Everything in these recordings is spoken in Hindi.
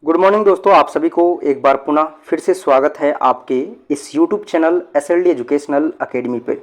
गुड मॉर्निंग दोस्तों, आप सभी को एक बार पुनः फिर से स्वागत है आपके इस YouTube channel SLD educational academy पे।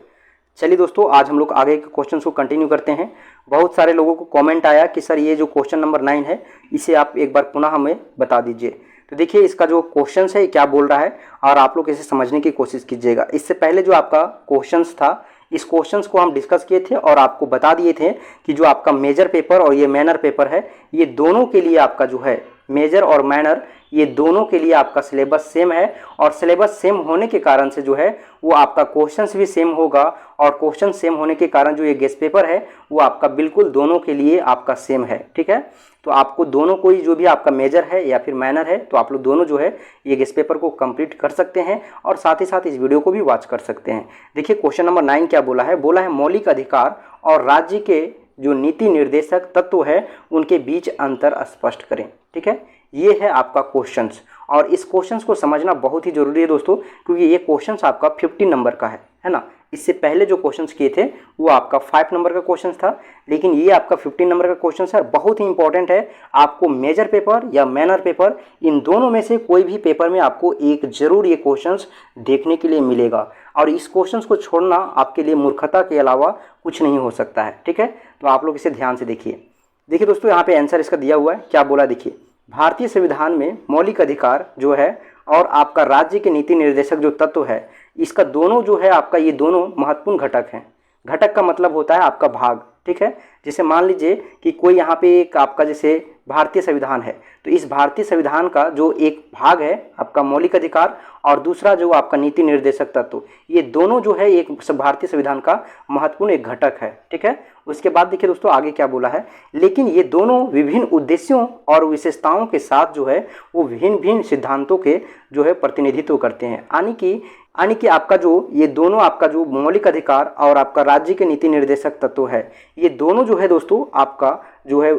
चलिए दोस्तों, आज हम लोग आगे के क्वेश्चन को कंटिन्यू करते हैं। बहुत सारे लोगों को कमेंट आया कि सर ये जो क्वेश्चन नंबर 9 है इसे आप एक बार पुनः हमें बता दीजिए। तो देखिए इसका जो क्वेश्चन है क्या बोल रहा है और आप लोग इसे समझने की कोशिश कीजिएगा। इससे पहले जो आपका क्वेश्चन था, इस क्वेश्चंस को हम डिस्कस किए थे और आपको बता दिए थे कि जो आपका मेजर पेपर और ये मैनर पेपर है, ये दोनों के लिए आपका जो है मेजर और मैनर, ये दोनों के लिए आपका सिलेबस सेम है। और सिलेबस सेम होने के कारण से जो है वो आपका क्वेश्चंस भी सेम होगा और क्वेश्चन सेम होने के कारण जो ये गेस्ट पेपर है वो आपका बिल्कुल दोनों के लिए आपका सेम है। ठीक है, तो आपको दोनों कोई जो भी आपका मेजर है या फिर मैनर है तो आप लोग दोनों जो है ये गेस्ट पेपर को कंप्लीट कर सकते हैं और साथ ही साथ इस वीडियो को भी वॉच कर सकते हैं। देखिए क्वेश्चन नंबर 9 क्या बोला है मौलिक अधिकार और राज्य के जो नीति निर्देशक तत्व है उनके बीच अंतर स्पष्ट करें। ठीक है, ये है आपका क्वेश्चंस और इस क्वेश्चंस को समझना बहुत ही जरूरी है दोस्तों, क्योंकि ये क्वेश्चंस आपका 50 नंबर का है ना। इससे पहले जो क्वेश्चंस किए थे वो आपका 5 नंबर का क्वेश्चन था, लेकिन ये आपका 15 नंबर का क्वेश्चन है। बहुत ही इंपॉर्टेंट है, आपको मेजर पेपर या मैनर पेपर इन दोनों में से कोई भी पेपर में आपको एक जरूर ये क्वेश्चंस देखने के लिए मिलेगा और इस क्वेश्चंस को छोड़ना आपके लिए मूर्खता के अलावा कुछ नहीं हो सकता है। ठीक है, तो आप लोग इसे ध्यान से देखिए। देखिए दोस्तों, यहाँ पे आंसर इसका दिया हुआ है, क्या बोला देखिए। भारतीय संविधान में मौलिक अधिकार जो है और आपका राज्य के नीति निर्देशक जो तत्व है, इसका दोनों जो है आपका ये दोनों महत्वपूर्ण घटक हैं। घटक का मतलब होता है आपका भाग। ठीक है, जैसे मान लीजिए कि कोई यहाँ पे एक आपका जैसे भारतीय संविधान है, तो इस भारतीय संविधान का जो एक भाग है आपका मौलिक अधिकार और दूसरा जो आपका नीति निर्देशक तत्व, ये दोनों जो है एक भारतीय संविधान का महत्वपूर्ण एक घटक है। ठीक है, उसके बाद देखिए दोस्तों आगे क्या बोला है, लेकिन ये दोनों विभिन्न उद्देश्यों और विशेषताओं के साथ जो है वो भिन्न भिन्न सिद्धांतों के जो है प्रतिनिधित्व करते हैं। यानी कि आपका जो ये दोनों आपका जो मौलिक अधिकार और आपका राज्य के नीति निर्देशक तत्व है, ये दोनों जो है दोस्तों आपका जो है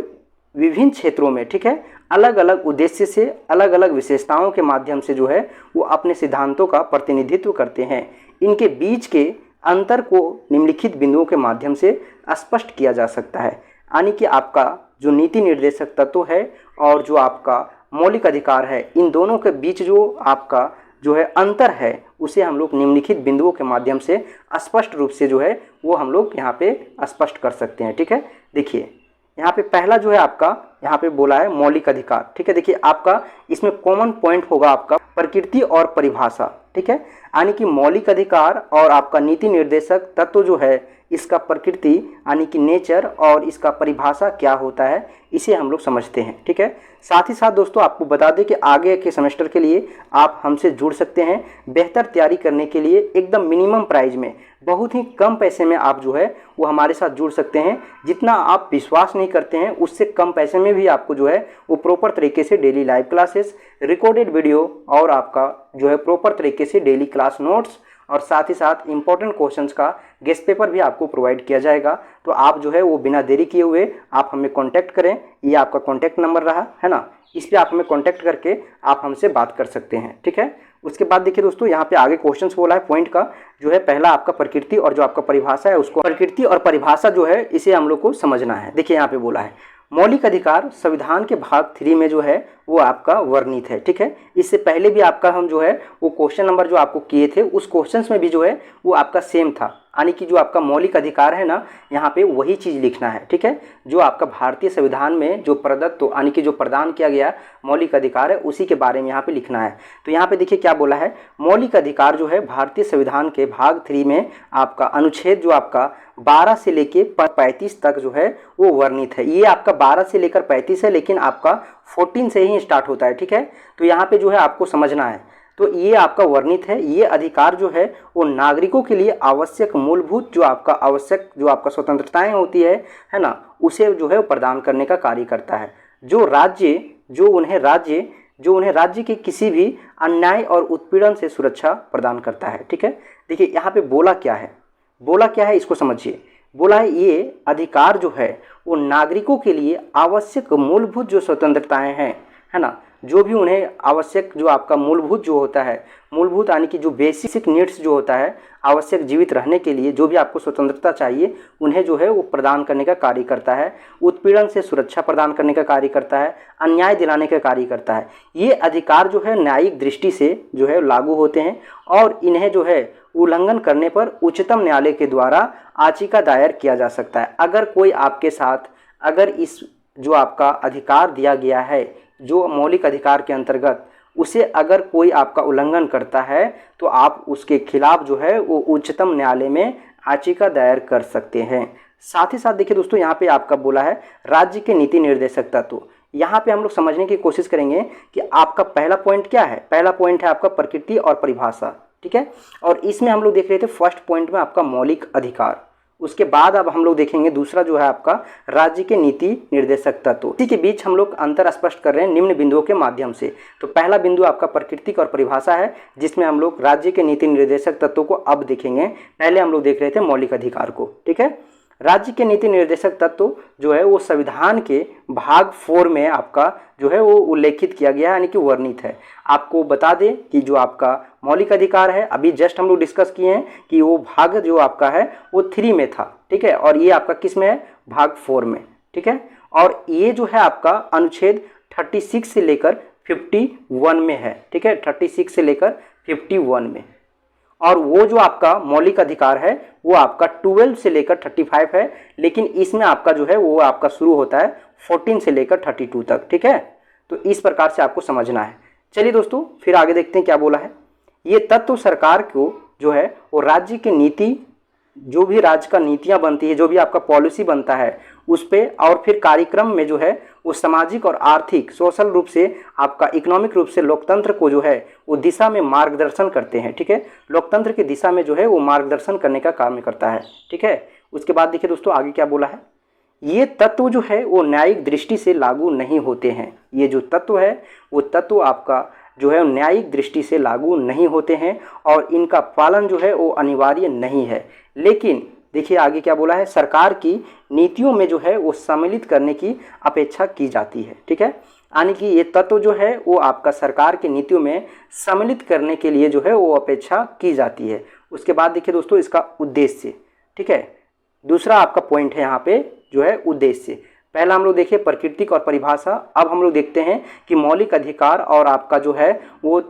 विभिन्न क्षेत्रों में, ठीक है, अलग अलग उद्देश्य से अलग अलग विशेषताओं के माध्यम से जो है वो अपने सिद्धांतों का प्रतिनिधित्व करते हैं। इनके बीच के अंतर को निम्नलिखित बिंदुओं के माध्यम से स्पष्ट किया जा सकता है। यानी कि आपका जो नीति निर्देशक तत्व है और जो आपका मौलिक अधिकार है, इन दोनों के बीच जो आपका जो है अंतर है उसे हम लोग निम्नलिखित बिंदुओं के माध्यम से स्पष्ट रूप से जो है वो हम लोग यहाँ पे स्पष्ट कर सकते हैं। ठीक है, देखिए यहाँ पे पहला जो है आपका यहाँ पे बोला है मौलिक अधिकार। ठीक है, देखिए आपका इसमें कॉमन पॉइंट होगा आपका प्रकृति और परिभाषा। ठीक है, यानी कि मौलिक अधिकार और आपका नीति निर्देशक तत्व जो है इसका प्रकृति यानी कि नेचर और इसका परिभाषा क्या होता है इसे हम लोग समझते हैं। ठीक है, साथ ही साथ दोस्तों आपको बता दें कि आगे के सेमेस्टर के लिए आप हमसे जुड़ सकते हैं। बेहतर तैयारी करने के लिए एकदम मिनिमम प्राइस में, बहुत ही कम पैसे में आप जो है वो हमारे साथ जुड़ सकते हैं। जितना आप विश्वास नहीं करते हैं उससे कम पैसे में भी आपको जो है वो प्रॉपर तरीके से daily live classes, recorded video और आपका जो है प्रॉपर तरीके से डेली क्लास नोट्स और साथ ही साथ इंपॉर्टेंट क्वेश्चंस का गेस्ट पेपर भी आपको प्रोवाइड किया जाएगा। तो आप जो है वो बिना देरी किए हुए आप हमें कांटेक्ट करें, ये आपका कांटेक्ट नंबर रहा है ना, इस पर आप हमें कांटेक्ट करके आप हमसे बात कर सकते हैं। ठीक है, उसके बाद देखिए दोस्तों यहाँ पे आगे क्वेश्चंस बोला है पॉइंट का, जो है पहला आपका प्रकृति और जो आपका परिभाषा है उसको, प्रकृति और परिभाषा जो है इसे हम लोग को समझना है। देखिए यहाँ पे बोला है मौलिक अधिकार संविधान के भाग 3 में जो है वो आपका वर्णित है। ठीक है, इससे पहले भी आपका हम जो है वो क्वेश्चन नंबर जो आपको किए थे उस क्वेश्चंस में भी जो है वो आपका सेम था। यानी कि जो आपका मौलिक अधिकार है ना, यहाँ पे वही चीज़ लिखना है। ठीक है, जो आपका भारतीय संविधान में जो प्रदत्त यानी कि जो प्रदान किया गया मौलिक अधिकार है उसी के बारे में यहाँ पे लिखना है। तो यहाँ पे देखिए क्या बोला है, मौलिक अधिकार जो है भारतीय संविधान के भाग 3 में आपका अनुच्छेद जो आपका 12 से लेके 35 तक जो है वो वर्णित है। ये आपका 12 से लेकर 35 है, लेकिन आपका 14 से ही स्टार्ट होता है। ठीक है, तो यहाँ पे जो है आपको समझना है। तो ये आपका वर्णित है, ये अधिकार जो है वो नागरिकों के लिए आवश्यक मूलभूत जो आपका स्वतंत्रताएं होती है ना, उसे जो है वो प्रदान करने का कार्य करता है। जो उन्हें राज्य के किसी भी अन्याय और उत्पीड़न से सुरक्षा प्रदान करता है। ठीक है, देखिए यहाँ पे बोला क्या है इसको समझिए। बोला है ये अधिकार जो है वो नागरिकों के लिए आवश्यक मूलभूत जो स्वतंत्रताएं हैं, है ना, जो भी उन्हें आवश्यक जो आपका मूलभूत जो होता है, मूलभूत यानी कि जो बेसिक नीड्स जो होता है आवश्यक जीवित रहने के लिए, जो भी आपको स्वतंत्रता चाहिए उन्हें जो है वो प्रदान करने का कार्य करता है, उत्पीड़न से सुरक्षा प्रदान करने का कार्य करता है, अन्याय दिलाने का कार्य करता है। ये अधिकार जो है न्यायिक दृष्टि से जो है लागू होते हैं और इन्हें जो है उल्लंघन करने पर उच्चतम न्यायालय के द्वारा याचिका दायर किया जा सकता है। अगर कोई आपके साथ अगर इस जो आपका अधिकार दिया गया है जो मौलिक अधिकार के अंतर्गत, उसे अगर कोई आपका उल्लंघन करता है तो आप उसके खिलाफ जो है वो उच्चतम न्यायालय में याचिका दायर कर सकते हैं। साथ ही साथ देखिए दोस्तों, यहाँ पे आपका बोला है राज्य के नीति निर्देशक तत्व। यहाँ पे हम लोग समझने की कोशिश करेंगे कि आपका पहला पॉइंट क्या है। पहला पॉइंट है आपका प्रकृति और परिभाषा, ठीक है। और इसमें हम लोग देख रहे थे फर्स्ट पॉइंट में आपका मौलिक अधिकार। उसके बाद अब हम लोग देखेंगे दूसरा जो है आपका राज्य के नीति निर्देशक तत्व। इसी के बीच हम लोग अंतर स्पष्ट कर रहे हैं निम्न बिंदुओं के माध्यम से। तो पहला बिंदु आपका प्राकृतिक और परिभाषा है, जिसमें हम लोग राज्य के नीति निर्देशक तत्वों को अब देखेंगे। पहले हम लोग देख रहे थे मौलिक अधिकार को, ठीक है। राज्य के नीति निर्देशक तत्व जो है वो संविधान के भाग 4 में आपका जो है वो उल्लेखित किया गया है, यानी कि वर्णित है। आपको बता दें कि जो आपका मौलिक अधिकार है, अभी जस्ट हम लोग डिस्कस किए हैं कि वो भाग जो आपका है वो 3 में था, ठीक है। और ये आपका किस में है, भाग 4 में, ठीक है। और ये जो है आपका अनुच्छेद 36 से लेकर 51 में है, ठीक है। 36 से लेकर 51 में। और वो जो आपका मौलिक अधिकार है वो आपका 12 से लेकर 35 है, लेकिन इसमें आपका जो है वो आपका शुरू होता है 14 से लेकर 32 तक, ठीक है। तो इस प्रकार से आपको समझना है। चलिए दोस्तों, फिर आगे देखते हैं क्या बोला है। ये तत्व सरकार को जो है वो राज्य की नीति, जो भी राज्य का नीतियाँ बनती है, जो भी आपका पॉलिसी बनता है उस पे, और फिर कार्यक्रम में जो है वो सामाजिक और आर्थिक सोशल रूप से आपका इकोनॉमिक रूप से लोकतंत्र को जो है वो दिशा में मार्गदर्शन करते हैं, ठीक है। लोकतंत्र की दिशा में जो है वो मार्गदर्शन करने का काम करता है, ठीक है। उसके बाद देखिए दोस्तों आगे क्या बोला है। ये तत्व जो है वो न्यायिक दृष्टि से लागू नहीं होते हैं। ये जो तत्व है वो तत्व आपका जो है न्यायिक दृष्टि से लागू नहीं होते हैं और इनका पालन जो है वो अनिवार्य नहीं है। लेकिन देखिए आगे क्या बोला है, सरकार की नीतियों में जो है वो सम्मिलित करने की अपेक्षा की जाती है, ठीक है। यानी कि ये तत्व जो है वो आपका सरकार की नीतियों में सम्मिलित करने के लिए जो है वो अपेक्षा की जाती है। उसके बाद देखिए दोस्तों इसका उद्देश्य, ठीक है। दूसरा आपका पॉइंट है यहाँ पे जो है उद्देश्य। पहला हम लोग देखिए प्राकृतिक और परिभाषा। अब हम लोग देखते हैं कि मौलिक अधिकार और आपका जो है वो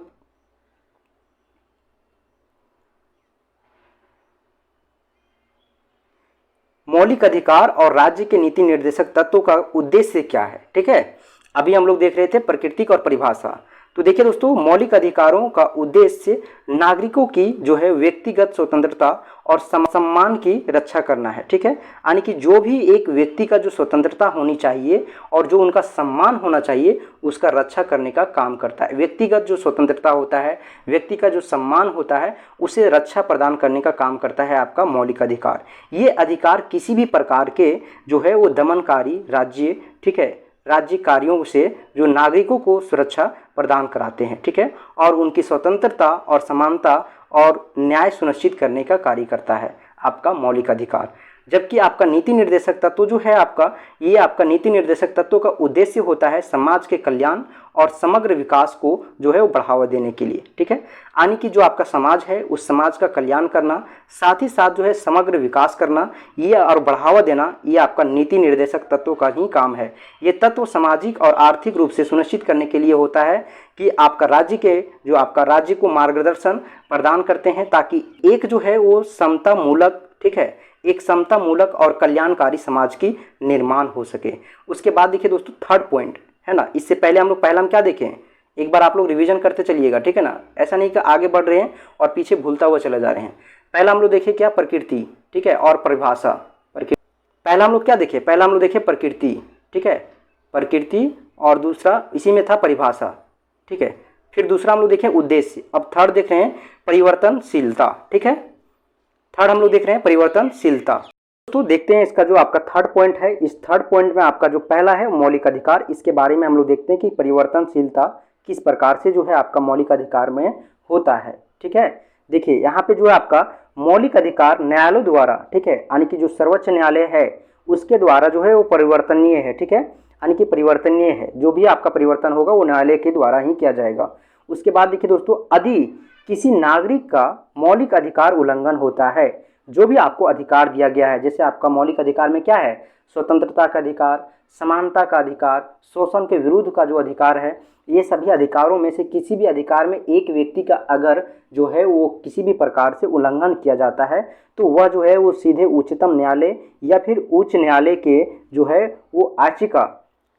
मौलिक अधिकार और राज्य के नीति निर्देशक तत्वों का उद्देश्य क्या है, ठीक है। अभी हम लोग देख रहे थे प्राकृतिक और परिभाषा। तो देखिए दोस्तों, मौलिक अधिकारों का उद्देश्य नागरिकों की जो है व्यक्तिगत स्वतंत्रता और सम्मान की रक्षा करना है, ठीक है। यानी कि जो भी एक व्यक्ति का जो स्वतंत्रता होनी चाहिए और जो उनका सम्मान होना चाहिए उसका रक्षा करने का काम करता है। व्यक्तिगत जो स्वतंत्रता होता है, व्यक्ति का जो सम्मान होता है, उसे रक्षा प्रदान करने का काम करता है आपका मौलिक अधिकार। ये अधिकार किसी भी प्रकार के जो है वो दमनकारी राज्य, ठीक है, राज्य कार्यों से जो नागरिकों को सुरक्षा प्रदान कराते हैं, ठीक है। और उनकी स्वतंत्रता और समानता और न्याय सुनिश्चित करने का कार्य करता है आपका मौलिक अधिकार। जबकि आपका नीति निर्देशक तत्व जो है आपका, ये आपका नीति निर्देशक तत्व का उद्देश्य होता है समाज के कल्याण और समग्र विकास को जो है वो बढ़ावा देने के लिए, ठीक है। यानी कि जो आपका समाज है उस समाज का कल्याण करना, साथ ही साथ जो है समग्र विकास करना, ये और बढ़ावा देना, ये आपका नीति निर्देशक तत्व का ही काम है। ये तत्व सामाजिक और आर्थिक रूप से सुनिश्चित करने के लिए होता है कि आपका राज्य के जो आपका राज्य को मार्गदर्शन प्रदान करते हैं, ताकि एक जो है वो समता मूलक, ठीक है, एक समता मूलक और कल्याणकारी समाज की निर्माण हो सके। उसके बाद देखिए दोस्तों थर्ड पॉइंट है ना, इससे पहले हम लोग पहला हम क्या देखें, एक बार आप लोग रिवीजन करते चलिएगा, ठीक है ना। ऐसा नहीं कि आगे बढ़ रहे हैं और पीछे भूलता हुआ चले जा रहे हैं। पहला हम लोग देखिए क्या, प्रकृति, ठीक है, और परिभाषा। पहला हम लोग क्या देखे, पहला हम लोग देखे प्रकृति, ठीक है, प्रकृति, और दूसरा इसी में था परिभाषा, ठीक है। फिर दूसरा हम लोग देखें उद्देश्य। अब थर्ड देख रहे हैं परिवर्तनशीलता, ठीक है। थर्ड हम लोग देख रहे हैं परिवर्तनशीलता। दोस्तों देखते हैं इसका जो आपका थर्ड पॉइंट है। इस थर्ड पॉइंट में आपका जो पहला है मौलिक अधिकार, इसके बारे में हम लोग देखते हैं कि परिवर्तनशीलता किस प्रकार से जो है आपका मौलिक अधिकार में होता है, ठीक है। देखिए यहाँ पे जो है आपका मौलिक अधिकार न्यायालयों द्वारा, ठीक है, यानी कि जो सर्वोच्च न्यायालय है उसके द्वारा जो है वो परिवर्तनीय है, ठीक है। यानी कि परिवर्तनीय है। जो भी आपका परिवर्तन होगा वो न्यायालय के द्वारा ही किया जाएगा। उसके बाद देखिए दोस्तों, यदि किसी नागरिक का मौलिक अधिकार उल्लंघन होता है, जो भी आपको अधिकार दिया गया है, जैसे आपका मौलिक अधिकार में क्या है, स्वतंत्रता का अधिकार, समानता का अधिकार, शोषण के विरुद्ध का जो अधिकार है, ये सभी अधिकारों में से किसी भी अधिकार में एक व्यक्ति का अगर जो है वो किसी भी प्रकार से उल्लंघन किया जाता है तो वह जो है वो सीधे उच्चतम न्यायालय या फिर उच्च न्यायालय के जो है वो याचिका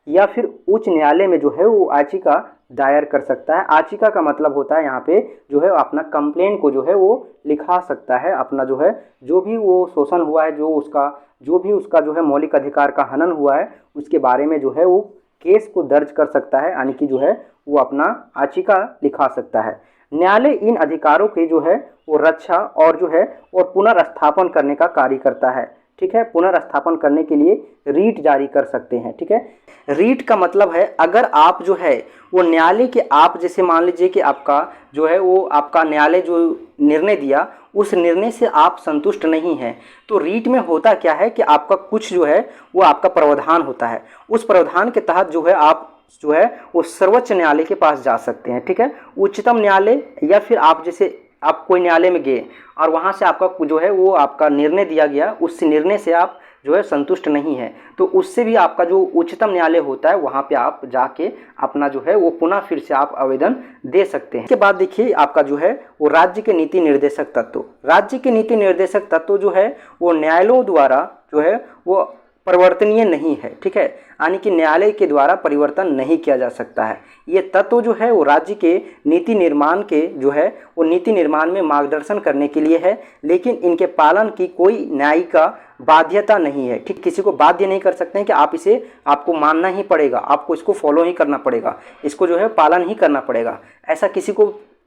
या फिर उच्च न्यायालय में जो है वो याचिका दायर कर सकता है। याचिका का मतलब होता है यहाँ पे जो है अपना कंप्लेन को जो है वो लिखा सकता है, अपना जो है जो भी वो शोषण हुआ है, जो भी उसका जो है मौलिक अधिकार का हनन हुआ है, उसके बारे में जो है वो केस को दर्ज कर सकता है, यानी कि जो है वो अपना याचिका लिखा सकता है। न्यायालय इन अधिकारों के जो है वो रक्षा और जो है और पुनर्स्थापन करने का कार्य करता है। ठीक है, पुनर्स्थापन करने के लिए रीट जारी कर सकते हैं। ठीक है, रीट का मतलब है अगर आप जो है वो न्यायालय के आप जैसे मान लीजिए कि आपका जो है वो आपका न्यायालय जो निर्णय दिया उस निर्णय से आप संतुष्ट नहीं हैं, तो रीट में होता क्या है कि आपका कुछ जो है वो आपका प्रावधान होता है, उस प्रावधान के तहत जो है आप जो है वो सर्वोच्च न्यायालय के पास जा सकते हैं। ठीक है, उच्चतम न्यायालय या फिर आप जैसे आप कोई न्यायालय में गए और वहाँ से आपका जो है वो आपका निर्णय दिया गया, उस निर्णय से आप जो है संतुष्ट नहीं है, तो उससे भी आपका जो उच्चतम न्यायालय होता है वहाँ पे आप जाके अपना जो है वो पुनः फिर से आप आवेदन दे सकते हैं। इसके बाद देखिए आपका जो है वो राज्य के नीति निर्देशक तत्व। राज्य के नीति निर्देशक तत्व जो है वो न्यायालयों द्वारा जो है वो परिवर्तनीय नहीं है। ठीक है, यानी कि न्यायालय के द्वारा परिवर्तन नहीं किया जा सकता है। ये तत्व जो है वो राज्य के नीति निर्माण के जो है वो नीति निर्माण में मार्गदर्शन करने के लिए है, लेकिन इनके पालन की कोई न्यायिक बाध्यता नहीं है। ठीक, किसी को बाध्य नहीं कर सकते हैं कि आप इसे आपको मानना ही पड़ेगा, आपको इसको फॉलो ही करना पड़ेगा, इसको जो है पालन ही करना पड़ेगा, ऐसा किसी के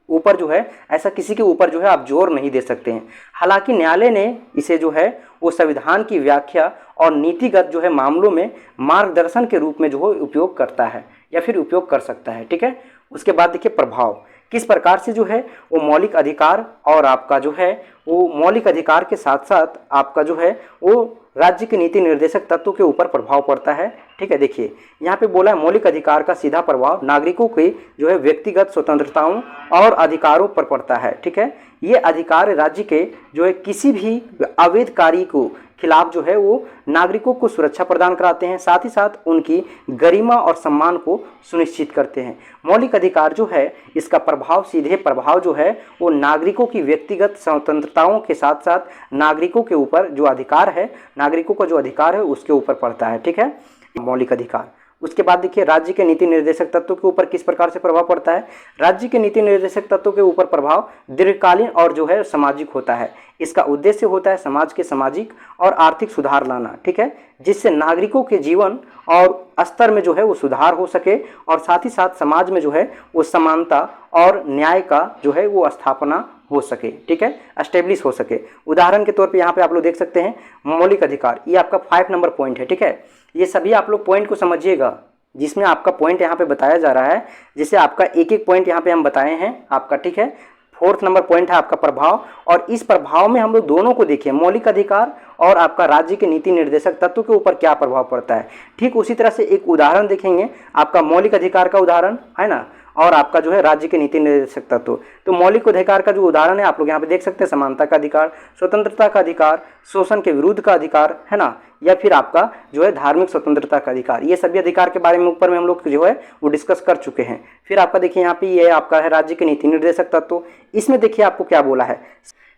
ऊपर जो है आप जोर नहीं दे सकते हैं। हालांकि न्यायालय ने इसे जो है वो संविधान की व्याख्या और नीतिगत जो है मामलों में मार्गदर्शन के रूप में जो है उपयोग करता है या फिर उपयोग कर सकता है। ठीक है, उसके बाद देखिए प्रभाव, किस प्रकार से जो है वो मौलिक अधिकार और आपका जो है वो मौलिक अधिकार के साथ साथ आपका जो है वो राज्य के नीति निर्देशक तत्वों के ऊपर प्रभाव पड़ता है। ठीक है, देखिए यहाँ पे बोला है मौलिक अधिकार का सीधा प्रभाव नागरिकों के जो है व्यक्तिगत स्वतंत्रताओं और अधिकारों पर पड़ता है। ठीक है, ये अधिकार राज्य के जो है किसी भी अवैध कार्य को खिलाफ जो है वो नागरिकों को सुरक्षा प्रदान कराते हैं, साथ ही साथ उनकी गरिमा और सम्मान को सुनिश्चित करते हैं। मौलिक अधिकार जो है इसका प्रभाव सीधे प्रभाव जो है वो नागरिकों की व्यक्तिगत स्वतंत्रताओं के साथ साथ नागरिकों के ऊपर जो अधिकार है, नागरिकों का जो अधिकार है उसके ऊपर पड़ता है। ठीक है, मौलिक अधिकार। उसके बाद देखिए राज्य के नीति निर्देशक तत्वों के ऊपर किस प्रकार से प्रभाव पड़ता है। राज्य के नीति निर्देशक तत्वों के ऊपर प्रभाव दीर्घकालीन और जो है सामाजिक होता है। इसका उद्देश्य होता है समाज के सामाजिक और आर्थिक सुधार लाना। ठीक है, जिससे नागरिकों के जीवन और स्तर में जो है वो सुधार हो सके और साथ ही साथ समाज में जो है वो समानता और न्याय का जो है वो स्थापना हो सके। ठीक है, एस्टेब्लिश हो सके। उदाहरण के तौर पे यहाँ पे आप लोग देख सकते हैं मौलिक अधिकार, ये आपका 5 नंबर पॉइंट है। ठीक है, ये सभी आप लोग पॉइंट को समझिएगा जिसमें आपका पॉइंट यहाँ पे बताया जा रहा है, जैसे आपका एक एक पॉइंट यहाँ पे हम बताए हैं आपका। ठीक है, 4th नंबर पॉइंट है आपका प्रभाव, और इस प्रभाव में हम लोग दोनों को देखिए मौलिक अधिकार और आपका राज्य के नीति निर्देशक तत्व के ऊपर क्या प्रभाव पड़ता है। ठीक उसी तरह से एक उदाहरण देखेंगे, आपका मौलिक अधिकार का उदाहरण है ना, और आपका जो है राज्य के नीति निर्देशक तत्व। तो मौलिक अधिकार का जो उदाहरण है आप लोग यहाँ पे देख सकते हैं, समानता का अधिकार, स्वतंत्रता का अधिकार, शोषण के विरुद्ध का अधिकार है ना, या फिर आपका जो है धार्मिक स्वतंत्रता का अधिकार। ये सभी अधिकार के बारे में ऊपर में हम लोग जो है वो डिस्कस कर चुके हैं। फिर आपका देखिए यहाँ पे ये आपका है राज्य के नीति निर्देशक तत्व। इसमें देखिए आपको क्या बोला है,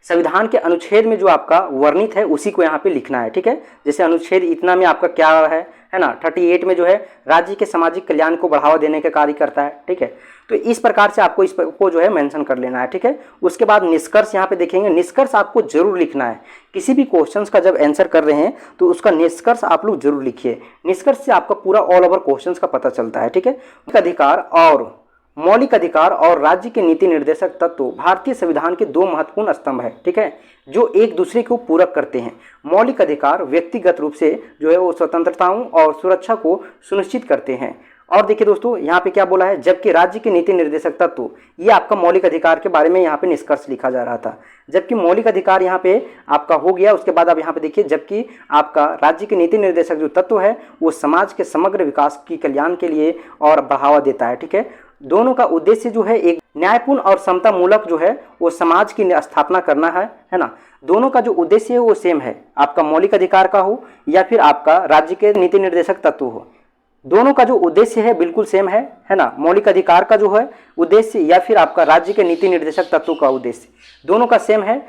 संविधान के अनुच्छेद में जो आपका वर्णित है उसी को यहाँ पे लिखना है। ठीक है, जैसे अनुच्छेद इतना में आपका क्या है ना, 38 में जो है राज्य के सामाजिक कल्याण को बढ़ावा देने का कार्य करता है। ठीक है, तो इस प्रकार से आपको इसको जो है मेंशन कर लेना है। ठीक है, उसके बाद निष्कर्ष यहाँ पे देखेंगे, निष्कर्ष आपको जरूर लिखना है। किसी भी क्वेश्चंस का जब आंसर कर रहे हैं तो उसका निष्कर्ष आप लोग जरूर लिखिए। निष्कर्ष से आपका पूरा ऑल ओवर क्वेश्चंस का पता चलता है। ठीक है, मौलिक अधिकार और राज्य के नीति निर्देशक तत्व भारतीय संविधान के 2 महत्वपूर्ण स्तंभ है। ठीक है, जो एक दूसरे को पूरक करते हैं। मौलिक अधिकार व्यक्तिगत रूप से जो है वो स्वतंत्रताओं और सुरक्षा को सुनिश्चित करते हैं, और देखिए दोस्तों यहाँ पे क्या बोला है, जबकि राज्य के नीति निर्देशक तत्व, ये आपका मौलिक अधिकार के बारे में यहाँ पे निष्कर्ष लिखा जा रहा था। जबकि मौलिक अधिकार यहाँ पे आपका हो गया, उसके बाद आप यहाँ पे देखिए जबकि आपका राज्य के नीति निर्देशक जो तत्व है वो समाज के समग्र विकास की कल्याण के लिए और बढ़ावा देता है। ठीक है, दोनों का उद्देश्य जो है एक न्यायपूर्ण और समता मूलक जो है वो समाज की स्थापना करना है ना। दोनों का जो उद्देश्य है वो सेम है, आपका मौलिक अधिकार का हो या फिर आपका राज्य के नीति निर्देशक तत्व हो, दोनों का जो उद्देश्य है बिल्कुल सेम है ना। मौलिक अधिकार का जो है उद्देश्य या फिर आपका राज्य के नीति निर्देशक तत्व का उद्देश्य दोनों का सेम है,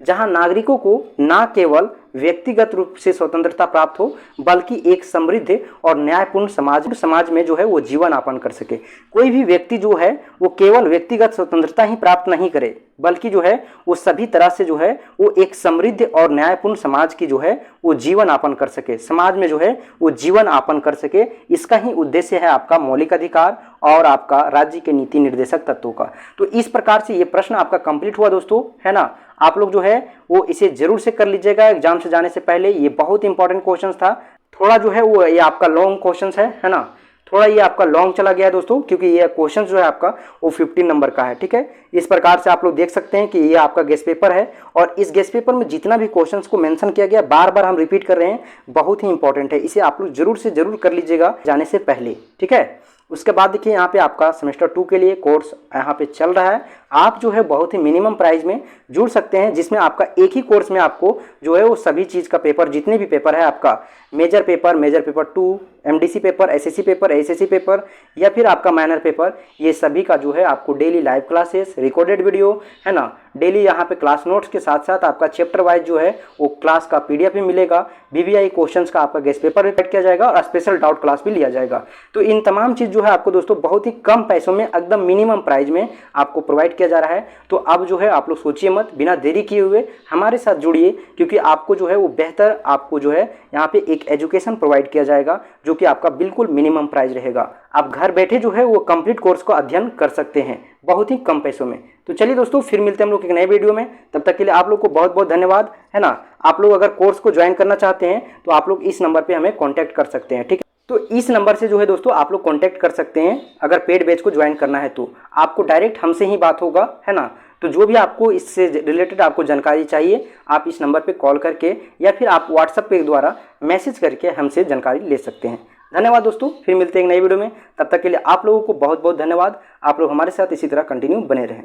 जहां नागरिकों को ना केवल व्यक्तिगत रूप से स्वतंत्रता प्राप्त हो बल्कि एक समृद्ध और न्यायपूर्ण समाज में जो है वो जीवन यापन कर सके। कोई भी व्यक्ति जो है वो केवल व्यक्तिगत स्वतंत्रता ही प्राप्त नहीं करे बल्कि जो है वो सभी तरह से जो है वो एक समृद्ध और न्यायपूर्ण समाज की जो है वो जीवन यापन कर सके, समाज में जो है वो जीवन यापन कर सके। इसका ही उद्देश्य है आपका मौलिक अधिकार और आपका राज्य के नीति निर्देशक तत्वों का। तो इस प्रकार से ये प्रश्न आपका कंप्लीट हुआ दोस्तों, है ना। आप लोग जो है वो इसे जरूर से कर लीजिएगा एग्जाम से जाने से पहले, ये बहुत इंपॉर्टेंट क्वेश्चन था। थोड़ा जो है वो ये आपका लॉन्ग क्वेश्चन है ना, थोड़ा ये आपका लॉन्ग चला गया है दोस्तों, क्योंकि ये क्वेश्चन जो है आपका वो 15 नंबर का है। ठीक है, इस प्रकार से आप लोग देख सकते हैं कि ये आपका गेस्ट पेपर है और इस गेस्ट पेपर में जितना भी क्वेश्चंस को मेंशन किया गया बार बार हम रिपीट कर रहे हैं, बहुत ही इंपॉर्टेंट है, इसे आप लोग जरूर से जरूर कर लीजिएगा जाने से पहले। ठीक है, उसके बाद देखिए यहाँ पे आपका सेमेस्टर 2 के लिए कोर्स यहाँ पे चल रहा है। आप जो है बहुत ही मिनिमम प्राइस में जुड़ सकते हैं, जिसमें आपका एक ही कोर्स में आपको जो है वो सभी चीज़ का पेपर, जितने भी पेपर है आपका major paper 2, MDC paper, SSC paper, SSC paper या फिर आपका माइनर पेपर, ये सभी का जो है आपको daily live classes, recorded video, है ना, डेली यहाँ पे क्लास नोट्स के साथ साथ आपका चैप्टर वाइज जो है वो क्लास का पीडीएफ भी मिलेगा, बीवीआई क्वेश्चंस का आपका गेस्ट पेपर भी पेड किया जाएगा और स्पेशल डाउट क्लास भी लिया जाएगा। तो इन तमाम चीज़ जो है आपको दोस्तों बहुत ही कम पैसों में एकदम मिनिमम प्राइस में आपको प्रोवाइड किया जा रहा है। तो अब जो है आप लोग सोचिए मत, बिना देरी किए हुए हमारे साथ जुड़िए, क्योंकि आपको जो है वो बेहतर आपको जो है यहाँ पे एक एजुकेशन प्रोवाइड किया जाएगा जो कि आपका बिल्कुल मिनिमम प्राइस रहेगा। आप घर बैठे जो है वो कंप्लीट कोर्स को अध्ययन कर सकते हैं बहुत ही कम पैसों में। तो चलिए दोस्तों, फिर मिलते हैं हम लोग एक नए वीडियो में, तब तक के लिए आप लोग को बहुत बहुत धन्यवाद, है ना। आप लोग अगर कोर्स को ज्वाइन करना चाहते हैं तो आप लोग इस नंबर पे हमें कांटेक्ट कर सकते हैं। ठीक है, तो इस नंबर से जो है दोस्तों आप लोग कांटेक्ट कर सकते हैं। अगर पेड बैच को ज्वाइन करना है तो आपको डायरेक्ट हमसे ही बात होगा, है ना। तो जो भी आपको इससे रिलेटेड आपको जानकारी चाहिए आप इस नंबर पे कॉल करके या फिर आप व्हाट्सएप पे द्वारा मैसेज करके हमसे जानकारी ले सकते हैं। धन्यवाद दोस्तों, फिर मिलते हैं एक नई वीडियो में, तब तक के लिए आप लोगों को बहुत बहुत धन्यवाद। आप लोग हमारे साथ इसी तरह कंटिन्यू बने रहें।